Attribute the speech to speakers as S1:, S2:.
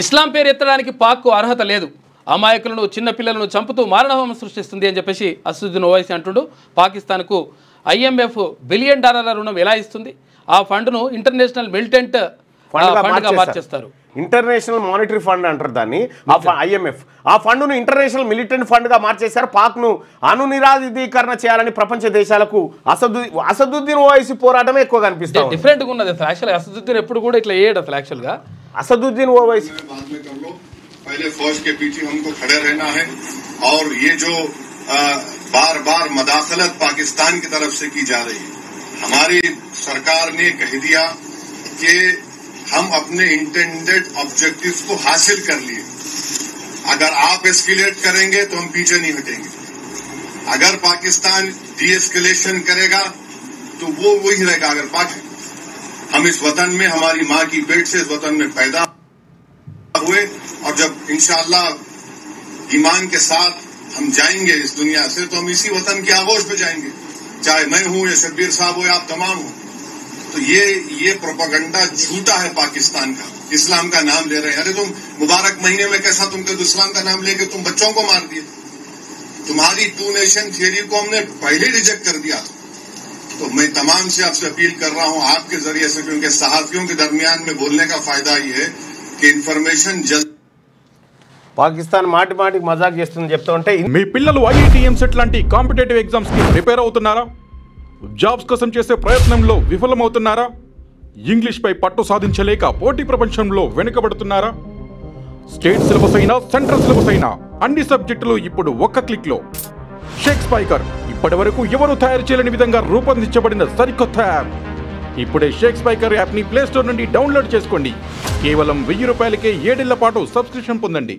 S1: ఇస్లాం పేరు ఎత్తడానికి పాక్కు అర్హత లేదు, అమాయకులను చిన్నపిల్లలను చంపుతూ మారణహోమం సృష్టిస్తుంది అని చెప్పేసి అసదుద్దీన్ ఓవైసీ అంటుండు. పాకిస్తాన్కు IMF $1 బిలియన్ రుణం ఎలా ఇస్తుంది? ఆ ఫండ్ను ఇంటర్నేషనల్ మిలిటెంట్ ఫండ్గా మార్చేస్తారు.
S2: ఇంటర్నేషనల్ మానిటరీ ఫండ్ అంటారు దాన్ని, IMF. ఆ ఫండ్ను ఇంటర్నేషనల్ మిలిటెంట్ ఫండ్గా మార్చేశారు. పాక్ను అణునిరాయుధీకరణ చేయాలని ప్రపంచ దేశాలకు అసదుద్దీన్ ఓవైసీ పోరాటమే ఎక్కువగా అనిపిస్తుంది.
S1: డిఫరెంట్గా ఉన్నది అసలు. యాక్చువల్గా అసదుద్దీన్ ఎప్పుడు కూడా ఇట్లా చేయడు అసలు. యాక్చువల్గా
S2: असदुद्दीन ओवैसी
S3: पहले फौज के पीछे हमको खड़े रहना है और ये जो बार बार मदाखलत पाकिस्तान की तरफ से की जा रही है, हमारी सरकार ने कह दिया कि हम अपने इंटेंडेड ऑब्जेक्टिव्स को हासिल कर लिए, अगर आप एस्केलेट करेंगे तो हम पीछे नहीं हटेंगे, अगर पाकिस्तान डी एस्केलेशन करेगा तो वो वही रहेगा। अगर हम इस वतन में हमारी माँ की पेट से इस वतन में पैदा हुए और जब इंशाअल्लाह ईमान के साथ हम जाएंगे इस दुनिया से तो हम इसी वतन के आगोश पे जाएंगे, चाहे मैं हूं या शब्बीर साहब हो या आप तमाम हो। तो ये प्रोपेगेंडा झूठा है पाकिस्तान का। इस्लाम का नाम ले रहे हैं, अरे तुम मुबारक महीने में कैसा तुमको इस्लाम का नाम लेके तुम बच्चों को मार दिए। तुम्हारी 2 नेशन थियरी को हमने पहले रिजेक्ट कर दिया था। तो मैं तमाम से आपसे अपील कर रहा हूं आपके जरिए से, क्योंकि सहाफियों के दरमियान में बोलने का फायदा ये है कि इन्फॉर्मेशन जल्द
S2: పాకిస్తాన్ మాటి మాటికి మజాక్ చేస్తుందని చెప్తూ ఉంటే
S4: మీ పిల్లలు IIT ఎంసెట్ లాంటి కాంపిటేటివ్ ఎగ్జామ్స్ కి ప్రిపేర్ అవుతున్నారా? జాబ్స్ కోసం చేసే ప్రయత్నంలో విఫలమవుతున్నారా? ఇంగ్లీష్ పై పట్టు సాధించలేక పోటీ ప్రపంచంలో వెనుకబడుతున్నారా? స్టేట్ సిలబస్ అయినా సెంట్రల్ సిలబస్ అయినా అన్ని సబ్జెక్టులు ఇప్పుడు ఒక్క క్లిక్ లో. షేక్ స్పైకర్ ఇప్పటి వరకు ఎవరు తయారు చేయలేని విధంగా రూపొందించబడిన సరికొత్త యాప్. ఇప్పుడే షేక్ స్పైకర్ యాప్ ని ప్లే స్టోర్ నుండి డౌన్లోడ్ చేసుకోండి. కేవలం ₹1000కే 7 ఏళ్ల పాటు సబ్స్క్రిప్షన్ పొందండి.